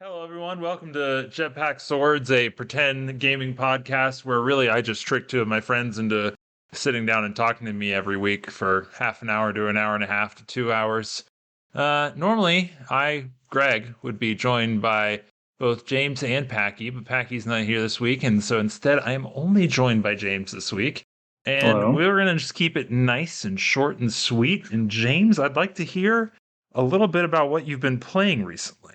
Hello, everyone. Welcome to Jetpack Swords, a pretend gaming podcast where really I just trick two of my friends into sitting down and talking to me every week for half an hour to an hour and a half to 2 hours. Normally, Greg, would be joined by both James and Packy, but Packy's not here this week, and so instead I am only joined by James this week. And Hello. we're going to just keep it nice and short and sweet. And James, I'd like to hear a little bit about what you've been playing recently.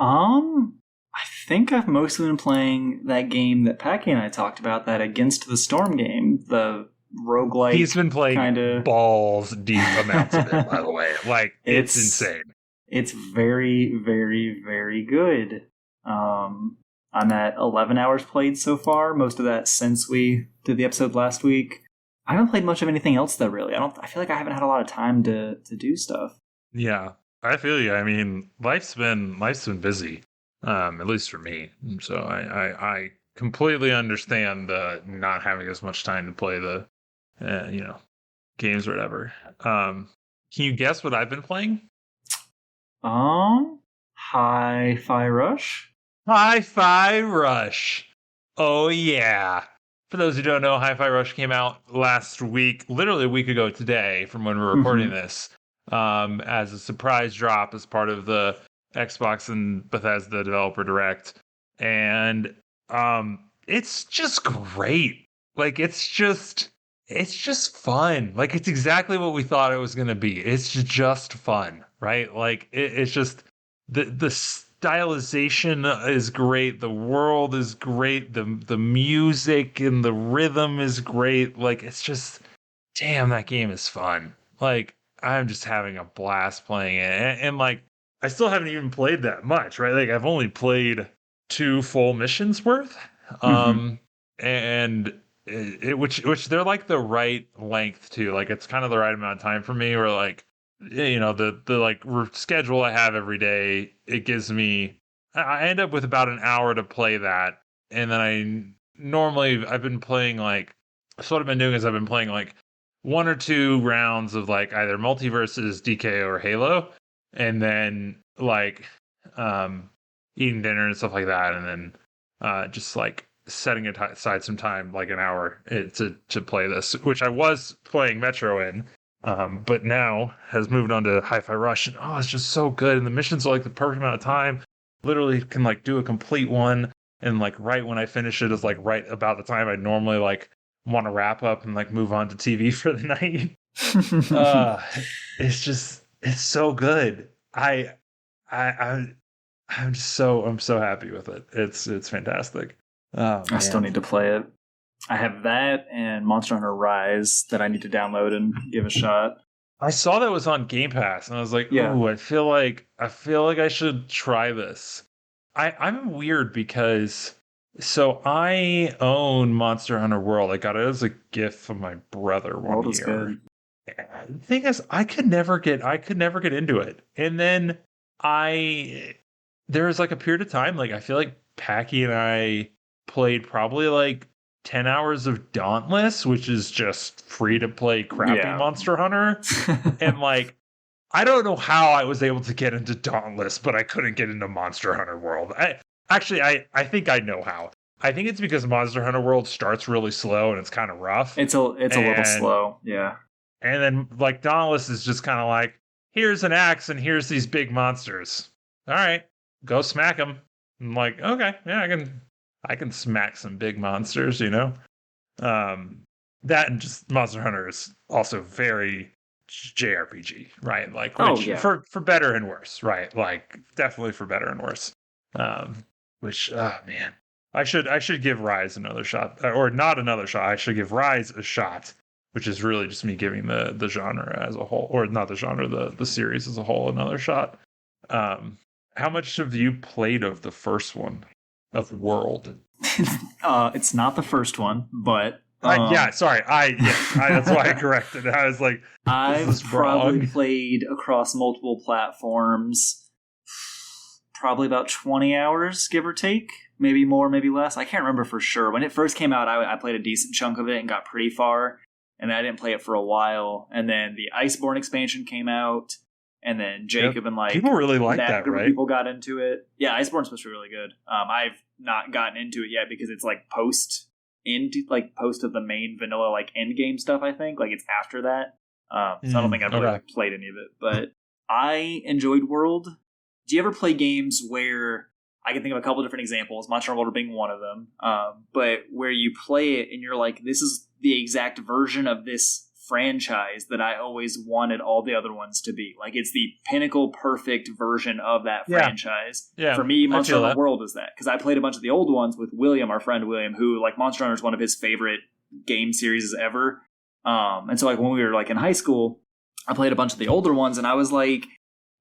I think I've mostly been playing that game that Packy and I talked about, that Against the Storm game, the roguelike. He's been playing kinda... balls deep amounts of it, by the way. Like, it's insane. It's very, very, very good. I'm at 11 hours played so far, most of that since we did the episode last week. I haven't played much of anything else, though, really. I feel like I haven't had a lot of time to do stuff. Yeah, I feel you. I mean, life's been busy, at least for me. So I completely understand not having as much time to play the, games or whatever. Can you guess what I've been playing? Hi-Fi Rush? Hi-Fi Rush. Oh, yeah. For those who don't know, Hi-Fi Rush came out last week, literally a week ago today from when we're recording this, as a surprise drop as part of the Xbox and Bethesda Developer Direct. And it's just great. Like, it's just fun. Like, it's exactly what we thought it was going to be. It's just fun, right? Like, it's just the stylization is great, the world is great, the music and the rhythm is great. Like, it's just, damn, that game is fun. Like, I'm just having a blast playing it, and like, I still haven't even played that much, right? Like, I've only played 2 full missions worth, and which they're like the right length too. Like, it's kind of the right amount of time for me, where like, the like schedule I have every day, it gives me, I end up with about an hour to play that. And then I've been playing, like, so what I've been doing is I've been playing like 1 or 2 rounds of like either Multiverses, DKO, or Halo, and then like eating dinner and stuff like that, and then just like setting aside some time, like an hour, to play this, which I was playing Metro in. But now has moved on to Hi-Fi Rush, and it's just so good. And the missions are like the perfect amount of time. Literally can like do a complete one, and like right when I finish it is like right about the time I normally like want to wrap up and like move on to TV for the night. It's so good. I'm so happy with it. It's fantastic. Oh, I still need to play it. I have that and Monster Hunter Rise that I need to download and give a shot. I saw that was on Game Pass, and I was like, Yeah. "Ooh, I feel like I should try this." I'm weird because so I own Monster Hunter World. I got it as a gift from my brother one World is year. good. The thing is, I could never get into it, and then there was like a period of time, like I feel like Packy and I played probably like 10 hours of Dauntless, which is just free to play crappy Monster Hunter. And like, I don't know how I was able to get into Dauntless, but I couldn't get into Monster Hunter World. I think I know how. I think it's because Monster Hunter World starts really slow and it's kind of rough. It's a little slow, yeah. And then like Dauntless is just kind of like, here's an axe and here's these big monsters. All right, go smack them. I'm like, okay, yeah, I can smack some big monsters, that, and just Monster Hunter is also very JRPG, right? Like, which for better and worse, right? Like, definitely for better and worse. Which, man, I should give Rise another shot, or not another shot. I should give Rise a shot, which is really just me giving the genre as a whole, or not the genre, the series as a whole, another shot. How much have you played of the first one, of World? It's not the first one, but that's why I corrected it. I was like, I've probably played across multiple platforms probably about 20 hours, give or take. Maybe more, maybe less. I can't remember for sure. When it first came out, I played a decent chunk of it and got pretty far, and I didn't play it for a while. And then the Iceborne expansion came out, And then Jacob and like people really like that, group right? of people got into it. Yeah, Iceborne's supposed to be really good. I've not gotten into it yet because it's like post of the main vanilla like end game stuff. I think like it's after that. So I don't think I've really like, played any of it. But I enjoyed World. Do you ever play games where I can think of a couple different examples, Monster Hunter World being one of them, but where you play it and you're like, this is the exact version of this franchise that I always wanted all the other ones to be. Like it's the pinnacle perfect version of that franchise. Yeah. For me, Monster Hunter World is that. Because I played a bunch of the old ones with William, our friend William, who like Monster Hunter is one of his favorite game series ever. And so like when we were like in high school, I played a bunch of the older ones and I was like,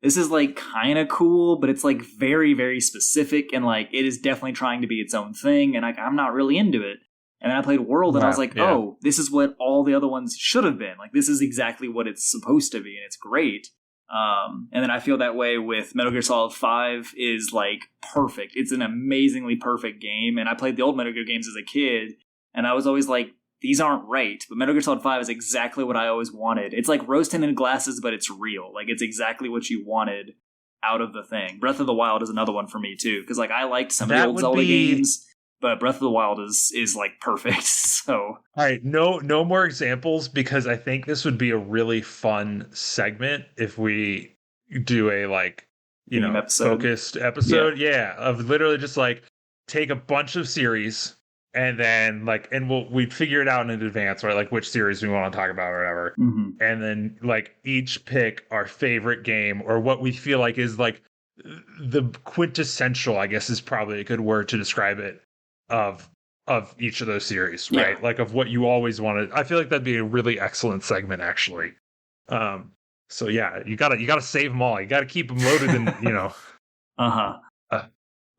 this is like kind of cool, but it's like very, very specific and like it is definitely trying to be its own thing. And like I'm not really into it. And then I played World and I was like, oh, this is what all the other ones should have been. Like, this is exactly what it's supposed to be, and it's great. And then I feel that way with Metal Gear Solid 5 is, like, perfect. It's an amazingly perfect game, and I played the old Metal Gear games as a kid, and I was always like, these aren't right. But Metal Gear Solid 5 is exactly what I always wanted. It's like rose-tinted glasses, but it's real. Like, it's exactly what you wanted out of the thing. Breath of the Wild is another one for me, too, because, like, I liked some of the old Zelda games. But Breath of the Wild is like perfect. So all right, no more examples because I think this would be a really fun segment if we do a like focused episode. Yeah, of literally just like take a bunch of series and then like and we'd figure it out in advance, right? Like which series we want to talk about or whatever. Mm-hmm. And then like each pick our favorite game or what we feel like is like the quintessential, I guess is probably a good word to describe it. Of each of those series, right? Like of what you always wanted. I feel like that'd be a really excellent segment, actually. So yeah, you gotta save them all. You gotta keep them loaded, and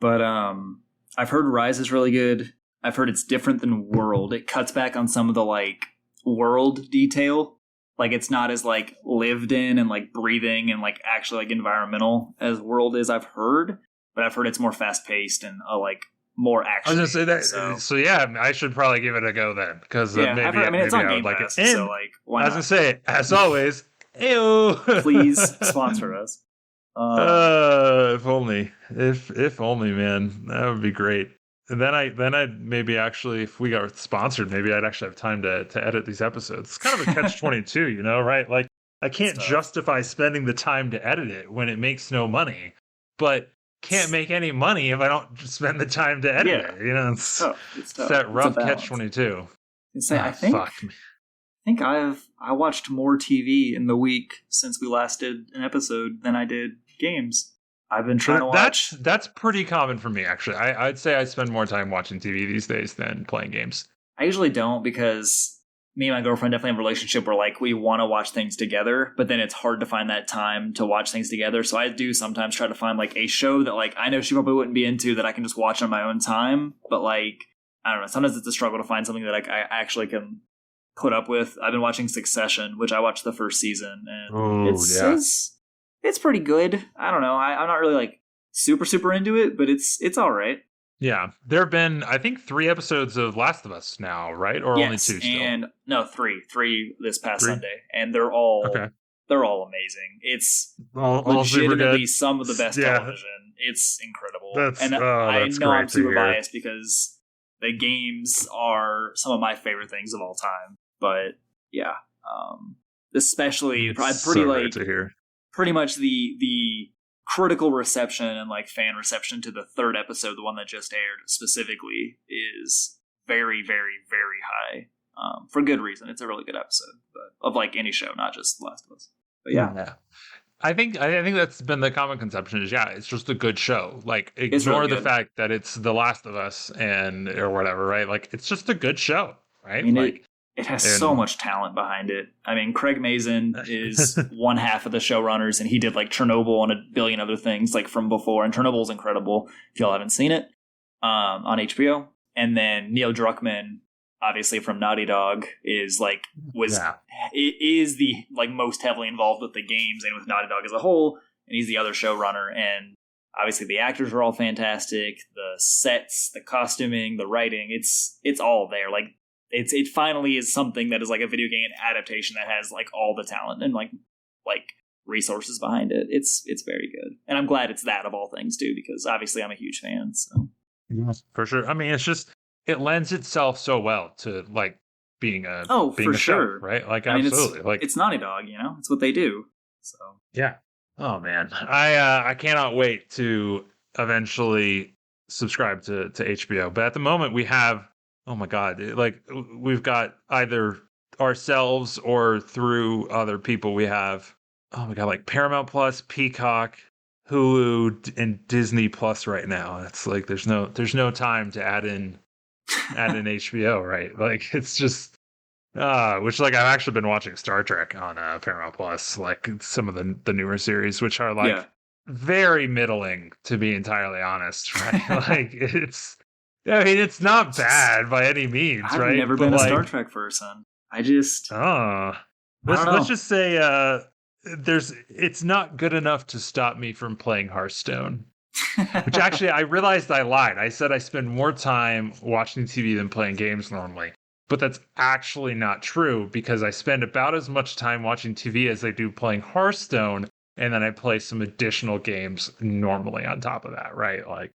But I've heard Rise is really good. I've heard it's different than World. It cuts back on some of the like world detail. Like it's not as like lived in and like breathing and like actually like environmental as World is. I've heard, but I've heard it's more fast paced and like. More action. I was gonna say that. So yeah, I should probably give it a go then because maybe it's on I Game would Pass, like it. So like, why not? I was gonna say, as always, ew. Please sponsor us. If only, man, that would be great. And then I'd maybe actually, if we got sponsored, maybe I'd actually have time to edit these episodes. It's kind of a catch-22, you know, right? Like I can't justify spending the time to edit it when it makes no money, but can't make any money if I don't spend the time to edit it. You know, it's that rough catch-22. I think I watched more TV in the week since we last did an episode than I did games. I've been trying to watch. That's pretty common for me, actually. I'd say I spend more time watching TV these days than playing games. I usually don't because me and my girlfriend definitely have a relationship where like we want to watch things together, but then it's hard to find that time to watch things together. So I do sometimes try to find like a show that like I know she probably wouldn't be into that I can just watch on my own time. But like, I don't know, sometimes it's a struggle to find something that like I actually can put up with. I've been watching Succession, which I watched the first season, and it's pretty good. I don't know. I'm not really like super into it, but it's all right. Yeah, there have been, I think, 3 episodes of Last of Us now, right? Or only 2 still? And no, 3 this past Sunday, and they're all amazing. It's legitimately some of the best television. It's incredible. I know I'm super biased because the games are some of my favorite things of all time. But yeah, especially pretty much the critical reception and like fan reception to the 3rd episode, the one that just aired specifically, is very, very, very high. For good reason. It's a really good episode, but of like any show, not just Last of Us. But yeah. I think that's been the common conception is it's just a good show. Like ignore the fact that it's The Last of Us or whatever, right? Like it's just a good show, right? I mean, it has so much talent behind it. I mean, Craig Mazin is one half of the showrunners, and he did like Chernobyl and a billion other things like from before. And Chernobyl's incredible if y'all haven't seen it on HBO. And then Neil Druckmann, obviously from Naughty Dog, is the like most heavily involved with the games and with Naughty Dog as a whole. And he's the other showrunner. And obviously the actors are all fantastic. The sets, the costuming, the writing, it's all there. Like, it finally is something that is like a video game adaptation that has like all the talent and like resources behind it. It's very good, and I'm glad it's that of all things too, because obviously I'm a huge fan. So Yes, for sure. I mean, it's just it lends itself so well to like being a for show, sure. right? Like I mean, absolutely. Like it's Naughty Dog, it's what they do. So yeah. Oh man. I cannot wait to eventually subscribe to HBO. But at the moment we have oh my god, like we've got either ourselves or through other people we have oh my god, like Paramount Plus, Peacock, Hulu and Disney Plus right now. It's like there's no time to add in HBO, right? Like it's just which like I've actually been watching Star Trek on Paramount Plus, like some of the newer series, which are like yeah. very middling to be entirely honest, right? Like I mean it's not bad by any means, I've right? never But been a Star like Trek person. I just I don't let's know. just say there's it's not good enough to stop me from playing Hearthstone. Which actually, I realized I lied. I said I spend more time watching TV than playing games normally. But that's actually not true because I spend about as much time watching TV as I do playing Hearthstone. And then I play some additional games normally on top of that, right? Like,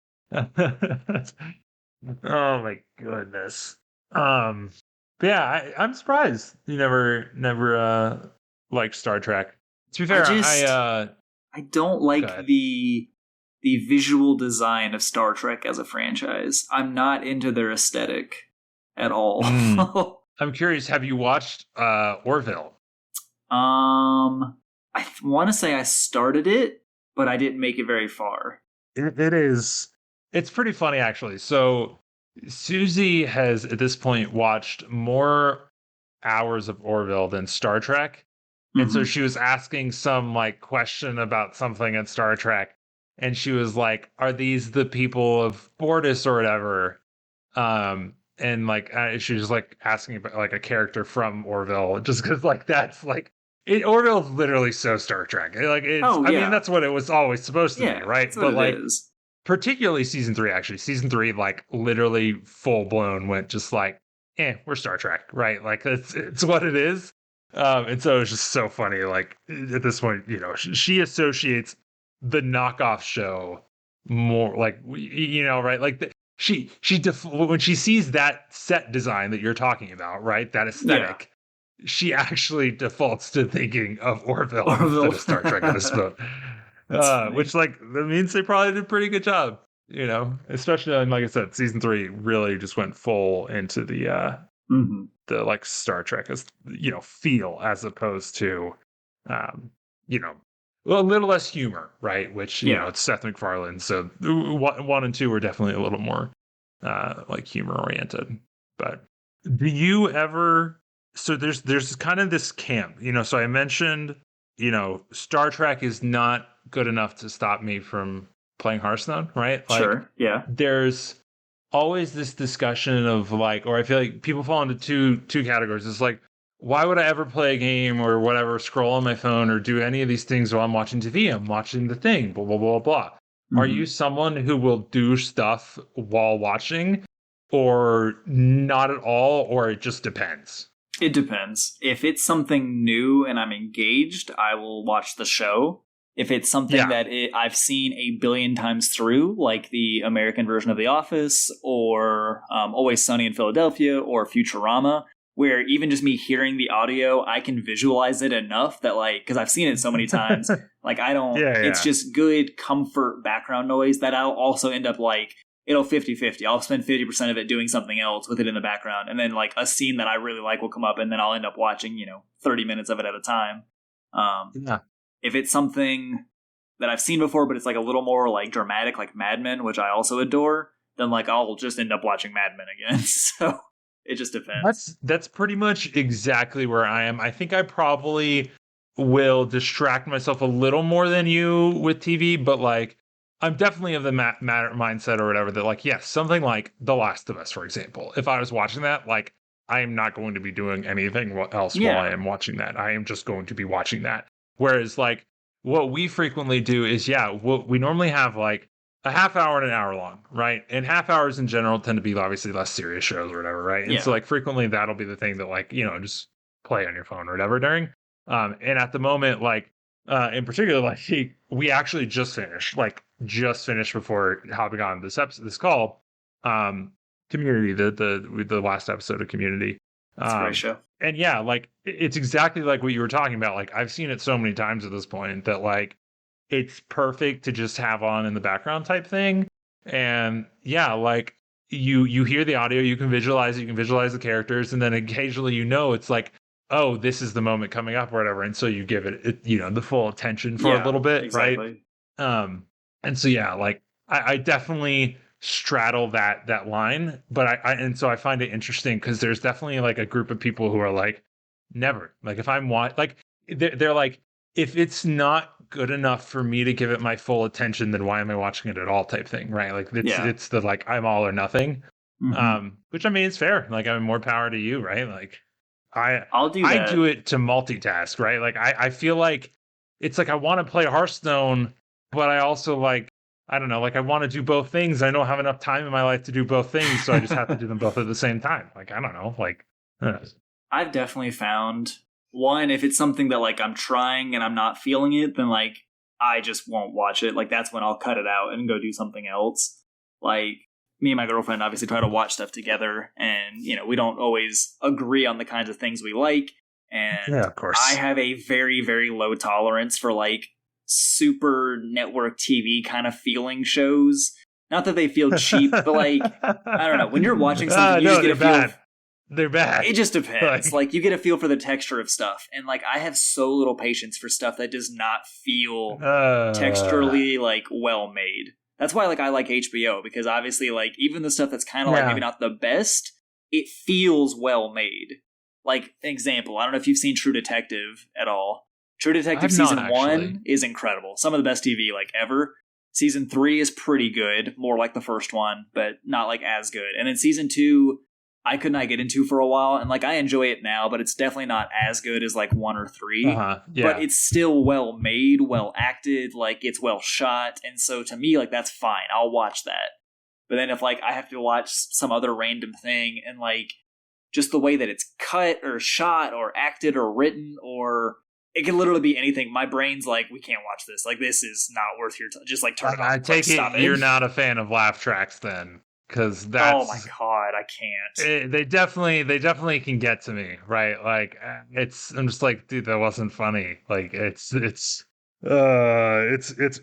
oh my goodness. But yeah, I'm surprised you never liked Star Trek. To be I fair, just I don't go like ahead. the visual design of Star Trek as a franchise. I'm not into their aesthetic at all. Mm. I'm curious, have you watched Orville? I want to say I started it, but I didn't make it very far. It is. It's pretty funny, actually. So Susie has at this point watched more hours of Orville than Star Trek, and so Mhm. she was asking some like question about something in Star Trek, and she was like, "Are these the people of Bortus or whatever?" And like she was like asking about like a character from Orville, just because like that's like Orville's literally so Star Trek. Like it's, Oh I mean, yeah, that's what it was always supposed to be, yeah, right? that's what But it like is. particularly season three, actually, season three, like literally full blown went just like, we're Star Trek, right? Like it's what it is. And so it's just so funny. Like at this point, she associates the knockoff show more like right? Like when she sees that set design that you're talking about, right? That Yeah, aesthetic, she actually defaults to thinking of Orville instead Orville. of Star Trek at this point. That's funny. Which like that means they probably did a pretty good job, especially on, like I said, season three really just went full into Hmm. the like Star Trek as feel as opposed to um, you know a little less humor, right? Which Yeah, it's Seth MacFarlane, so one and two were definitely a little more like humor oriented. But do you ever? So there's kind of this camp, so I mentioned Star Trek is not good enough to stop me from playing Hearthstone, right? Like sure. Yeah. there's always this discussion of like, or I feel like people fall into two categories. It's like, why would I ever play a game or whatever, scroll on my phone or do any of these things while I'm watching TV? I'm watching the thing, blah blah blah blah. Are Hmm. you someone who will do stuff while watching, or not at all, or it just depends? It depends. If it's something new and I'm engaged, I will watch the show. If it's something Yeah. that I've seen a billion times through, like the American version of The Office or Always Sunny in Philadelphia or Futurama, where even just me hearing the audio, I can visualize it enough that, like, because I've seen it so many times, like, I don't, Yeah, it's yeah. just good comfort background noise that I'll also end up like, it'll 50-50. I'll spend 50% of it doing something else with it in the background. And then like a scene that I really like will come up and then I'll end up watching, 30 minutes of it at a time. Yeah. If it's something that I've seen before, but it's like a little more like dramatic, like Mad Men, which I also adore, then like I'll just end up watching Mad Men again. So it just depends. That's pretty much exactly where I am. I think I probably will distract myself a little more than you with TV, but like I'm definitely of the matter mindset or whatever that like yes, something like The Last of Us, for example. If I was watching that, like I am not going to be doing anything else while I Yeah. am watching that. I am just going to be watching that. Whereas like what we frequently do is what we normally have like a half hour and an hour long, right? And half hours in general tend to be obviously less serious shows or whatever, right? And Yeah. so like frequently that'll be the thing that like, just play on your phone or whatever during. And at the moment, like In particular, like we actually just finished before hopping on this call. Um, Community, the last episode of Community. It's a great show. And yeah, like it's exactly like what you were talking about. Like I've seen it so many times at this point that like it's perfect to just have on in the background type thing. And yeah, like you hear the audio, you can visualize it, you can visualize the characters, and then occasionally it's like, oh, this is the moment coming up or whatever, and so you give it the full attention for a Yeah, little bit, right? exactly. And so yeah, like I definitely straddle that line, but and so I find it interesting because there's definitely like a group of people who are like, never. Like if like they're like, if it's not good enough for me to give it my full attention, then why am I watching it at all type thing, right? Like Yeah. it's the like I'm all or nothing. Mhm. Which I mean it's fair. Like I mean more power to you, right? Like I'll do I that. do it to multitask, right? Like I feel like it's like I want to play Hearthstone, but I also like I don't know, like I want to do both things. I don't have enough time in my life to do both things, so I just have to do them both at the same time. Like I don't know, like I've definitely found one, if it's something that like I'm trying and I'm not feeling it, then like I just won't watch it. Like that's when I'll cut it out and go do something else. Like me and my girlfriend obviously try to watch stuff together, and we don't always agree on the kinds of things we like. And yeah, of course. I have a very, very low tolerance for like super network TV kind of feeling shows. Not that they feel cheap, but like I don't know. When you're watching something, you just get a feel. Bad. They're bad. It just depends. Like you get a feel for the texture of stuff, and like I have so little patience for stuff that does not feel texturally like well made. That's why like I like HBO, because obviously like even the stuff that's kind of like maybe not the best, it feels well made. Like an example, I don't know if you've seen True Detective at all. True Detective season 1 is incredible. Some of the best TV like ever. Season 3 is pretty good, more like the first one, but not like as good. And then season 2 I could not get into for a while, and like I enjoy it now, but it's definitely not as good as like 1 or 3. Yeah. But it's still well made, well acted, like it's well shot, and so to me, like that's fine. I'll watch that. But then if like I have to watch some other random thing, and like just the way that it's cut or shot or acted or written, or it can literally be anything, my brain's like, we can't watch this. Like this is not worth your time. Just like turn it off. I take it you're not a fan of laugh tracks then. Because that's oh my god, I can't. They definitely can get to me, right? Like I'm just like, dude, that wasn't funny. Like it's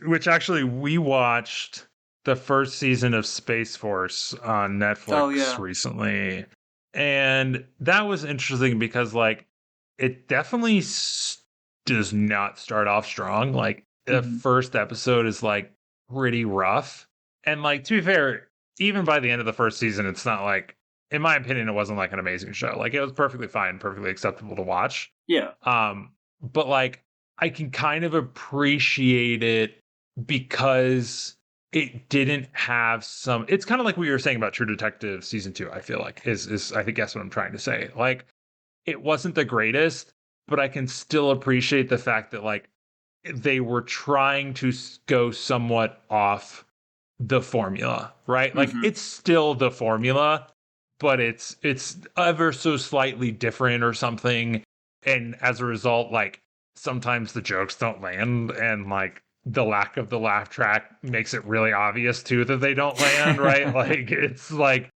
which actually we watched the first season of Space Force on Netflix recently, and that was interesting because like it definitely does not start off strong. Like the first episode is like pretty rough, and like to be fair, even by the end of the first season, it's not like, in my opinion, it wasn't like an amazing show. Like it was perfectly fine, perfectly acceptable to watch. Yeah. But like I can kind of appreciate it because it didn't have some. It's kind of like what you were saying about True Detective season 2. I feel like is I think that's what I'm trying to say. Like it wasn't the greatest, but I can still appreciate the fact that like they were trying to go somewhat off the formula, right? Like it's still the formula, but it's ever so slightly different or something. And as a result, like sometimes the jokes don't land, and like the lack of the laugh track makes it really obvious too that they don't land, right? Like it's like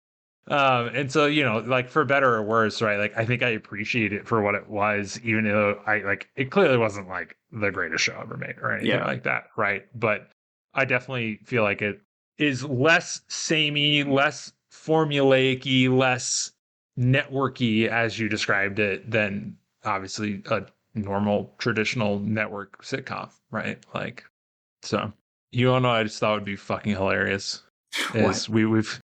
and so like for better or worse, right? Like I think I appreciate it for what it was, even though I like it clearly wasn't like the greatest show ever made or anything like that, right? But I definitely feel like it is less samey, less formulaic-y, less networky as you described it than obviously a normal traditional network sitcom, right? Like so you don't know, I just thought would be fucking hilarious is we've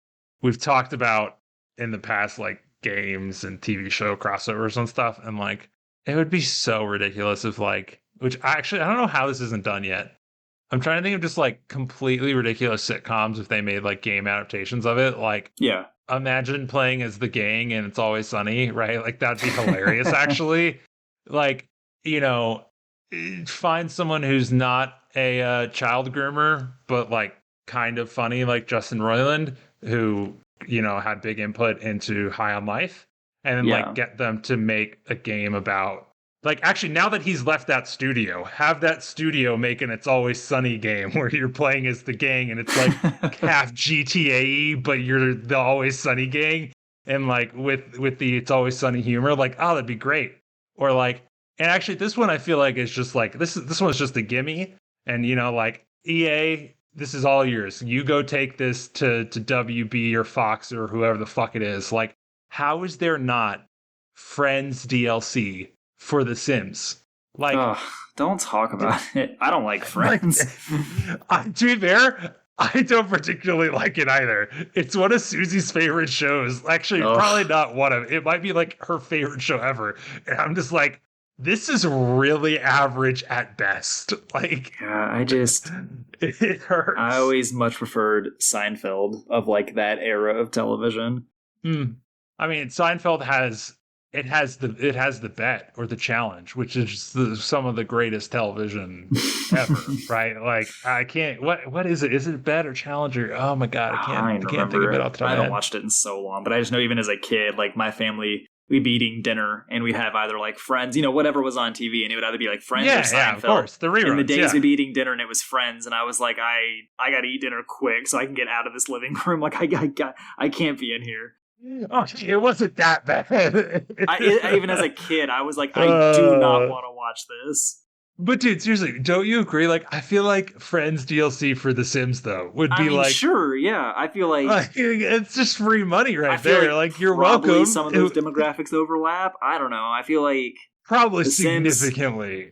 talked about in the past like games and TV show crossovers and stuff, and like it would be so ridiculous if like, which actually I don't know how this isn't done yet. I'm trying to think of just like completely ridiculous sitcoms if they made like game adaptations of it. Like, imagine playing as the gang and It's Always Sunny, right? Like that'd be hilarious. Actually, like find someone who's not a child groomer, but like kind of funny, like Justin Roiland, who had big input into High on Life, and then like get them to make a game about Like, actually, now that he's left that studio, have that studio make an It's Always Sunny game where you're playing as the gang and it's like half GTA, but you're the Always Sunny gang, and like with the It's Always Sunny humor, like, oh, that'd be great. Or like, and actually, this one I feel like is just like this one's just a gimme, and like EA, this is all yours. You go take this to WB or Fox or whoever the fuck it is. Like, how is there not Friends DLC for The Sims? Like, Ugh, don't talk about it. I don't like Friends. To be fair, I don't particularly like it either. It's one of Susie's favorite shows. Actually, probably not one of it. It might be like her favorite show ever. And I'm just like, this is really average at best. Like, yeah, it hurts. I always much preferred Seinfeld of like that era of television. I mean, Seinfeld has the bet or the challenge, which is some of the greatest television ever, right? Like, I can't. What is it? Is it bet or challenge? Or, oh my god, I can't think of it off the top of my head. I haven't watched it in so long, but I just know even as a kid, like my family, we'd be eating dinner and we'd have either like Friends, whatever was on TV, and it would either be like Friends or Seinfeld. Yeah, of course, the reruns. In the days we'd be eating dinner and it was Friends, and I was like, I got to eat dinner quick so I can get out of this living room. Like I can't be in here. Oh, it wasn't that bad. Even as a kid, I was like, I do not want to watch this. But dude, seriously, don't you agree? Like, I feel like Friends DLC for The Sims though would be like, sure, yeah. I feel like it's just free money right there. Like you're welcome. Some of those demographics overlap. I don't know. I feel like probably significantly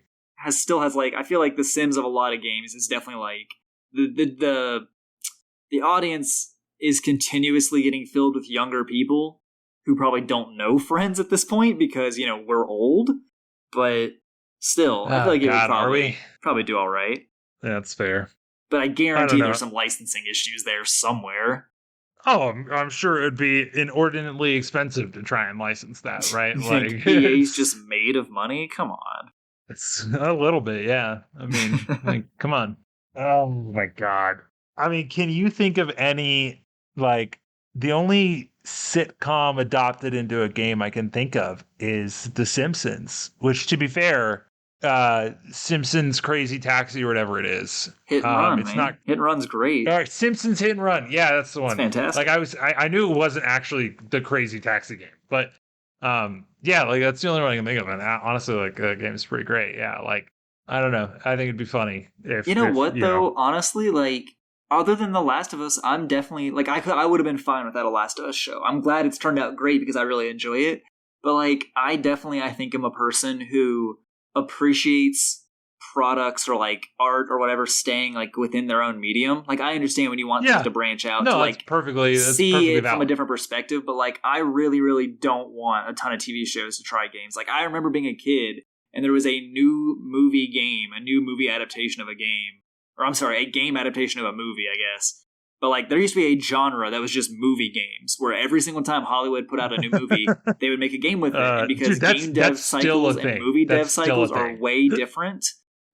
still has like. I feel like The Sims of a lot of games is definitely like the audience is continuously getting filled with younger people who probably don't know Friends at this point because, we're old. But still, I feel like it would probably do all right. Yeah, that's fair. But I guarantee there's some licensing issues there somewhere. Oh, I'm sure it'd be inordinately expensive to try and license that, right? Like EA's just made of money? Come on. It's a little bit, yeah. I mean, like, come on. Oh my god. I mean, can you think of any, like, the only sitcom adopted into a game I can think of is The Simpsons, which, to be fair, Simpsons Crazy Taxi or whatever it is. Hit and Run, it's not Hit and Run's great. All right, Simpsons Hit and Run. Yeah, that's the one. It's fantastic. Like I knew it wasn't actually the Crazy Taxi game, but yeah, like that's the only one I can think of. And honestly, like the game is pretty great. Yeah, like I don't know. I think it'd be funny if though. Honestly, like, other than The Last of Us, I'm definitely like I would have been fine without a Last of Us show. I'm glad it's turned out great because I really enjoy it. But like, I think I'm a person who appreciates products or like art or whatever staying like within their own medium. Like, I understand when you want things to branch out to like see it from a different perspective. But like, I really, really don't want a ton of TV shows to try games. Like, I remember being a kid and there was a new movie adaptation of a game. Or I'm sorry, a game adaptation of a movie, I guess. But like, there used to be a genre that was just movie games, where every single time Hollywood put out a new movie, they would make a game with it. And because game dev cycles and movie dev cycles are way different,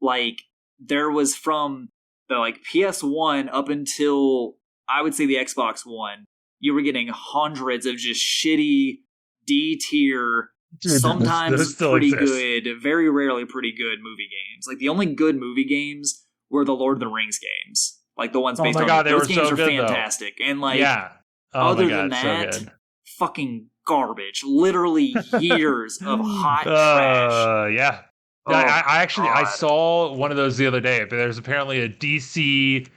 like, there was from the like PS1 up until, I would say, the Xbox One, you were getting hundreds of just shitty D-tier, sometimes pretty good, very rarely pretty good movie games. Like, the only good movie games were the Lord of the Rings games, like the ones based on those games are fantastic. Though. And like, other than that, fucking garbage. Literally years of hot trash. Yeah. I saw one of those the other day. But there's apparently a DC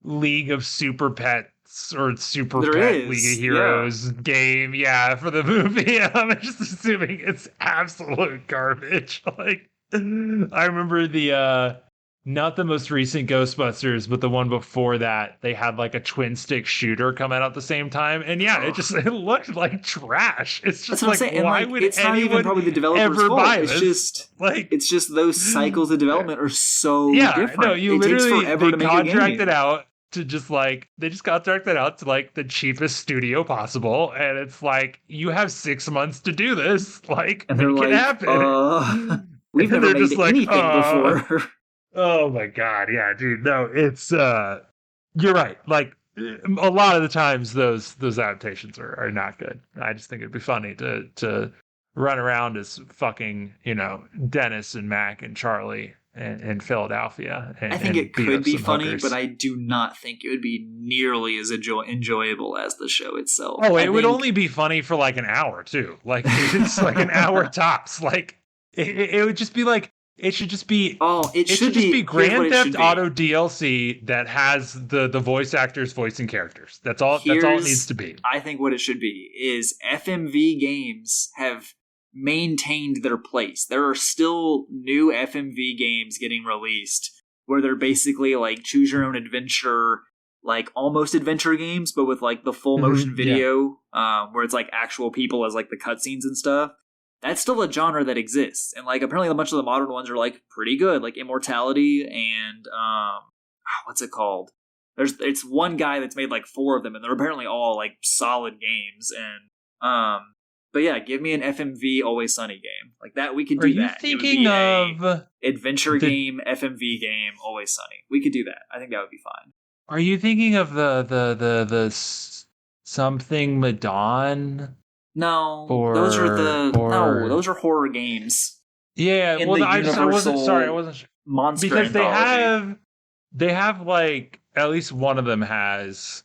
League of Super Pets or Super Pet League of Heroes game. Yeah, for the movie. I'm just assuming it's absolute garbage. Like, I remember the not the most recent Ghostbusters, but the one before that, they had like a twin stick shooter come out at the same time. And yeah, it looked like trash. It's just like, why would it's anyone not even probably the developers ever buy this? It's just those cycles of development are so different. No, you literally, they contracted out to just like, they just contracted out to like the cheapest studio possible. And it's like, you have 6 months to do this. Like, and make it happen. We've never made anything before. Oh my god, yeah, dude. No, it's you're right. Like, a lot of the times those adaptations are not good. I just think it'd be funny to run around as fucking, Dennis and Mac and Charlie in Philadelphia I think and it beat could up be some funny, hookers. but I do not think it would be nearly as enjoyable as the show itself. Oh, I it would think- only be funny for like an hour too. Like it's like an hour tops. Like it would just be like it should just be Oh, it should just be here's what Grand it Theft should be. Auto DLC that has the voice actors voicing characters. That's all it needs to be. I think what it should be is FMV games have maintained their place. There are still new FMV games getting released where they're basically like choose your own adventure, like almost adventure games, but with like the full motion video, where it's like actual people as like the cutscenes and stuff. That's still a genre that exists, and like apparently a bunch of the modern ones are like pretty good, like Immortality and what's it called? It's one guy that's made like 4 of them, and they're apparently all like solid games. And but yeah, give me an FMV Always Sunny game like that. We could do that. Are you thinking of adventure game, FMV game, Always Sunny? We could do that. I think that would be fine. Are you thinking of the something Madon? No, those are horror games. Yeah, In well, the I wasn't sorry, I Universal wasn't sure. Monster Because anthology. they have like at least one of them has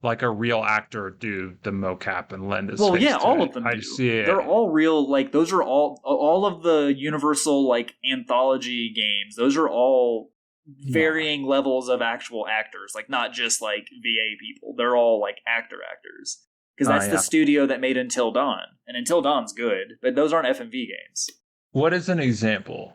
like a real actor do the mocap and lend his face to all it. of them I do. see it. They're all real. Like those are all of the Universal like anthology games. Those are all varying levels of actual actors, like not just like VA people. They're all like actors because that's the studio that made Until Dawn, and Until Dawn's good, but those aren't FMV games. What is an example?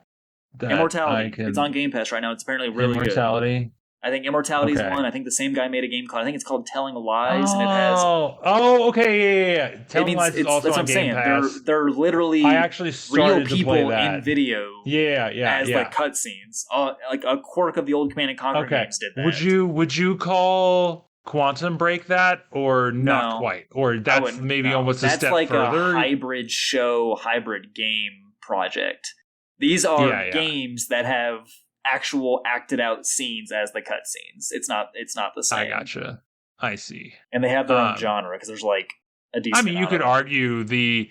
Immortality. It's on Game Pass right now. It's apparently really Immortality? good. I think Immortality's one. I think the same guy made a game called, I think it's called Telling Lies, and it has... Okay, yeah. Telling Lies is also on Game Pass. They're literally I actually real started to people play that. in video as like cutscenes. Like a quirk of the old Command & Conquer games did that. Would you call Quantum Break that, or not quite? Or that's maybe almost a step further? That's like a hybrid show, hybrid game project. These are games that have actual acted out scenes as the cutscenes. It's not the same. I gotcha. I see. And they have their own genre because there's like a decent. I mean, you could argue the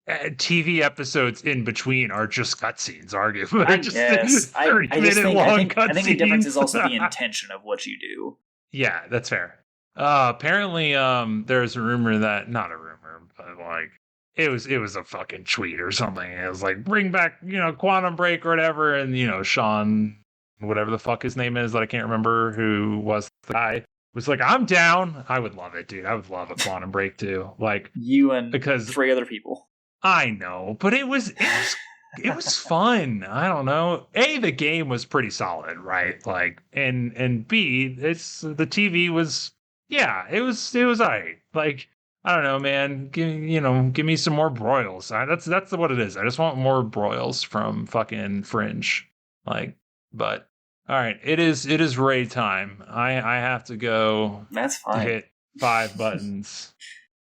TV episodes in between are just cutscenes. Arguably, I guess. I think the difference is also the intention of what you do. Yeah, that's fair. Apparently, there's a rumor that not a rumor, but like. It was a fucking tweet or something. It was like, bring back, Quantum Break or whatever. And, Sean, whatever the fuck his name is that I can't remember who was the guy, was like, I'm down. I would love it, dude. I would love a Quantum Break too. Like you and 3 other people. I know, but it was fun. I don't know. A, the game was pretty solid, right? Like, and B, the TV was, it was all right. Like, I don't know, man. Give me some more broils. That's what it is. I just want more broils from fucking Fringe. Like, but all right, it is raid time. I have to go. That's fine. To hit 5 buttons.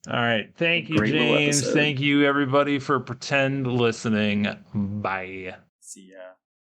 All right, thank you, James. Thank you, everybody, for pretend listening. Bye. See ya.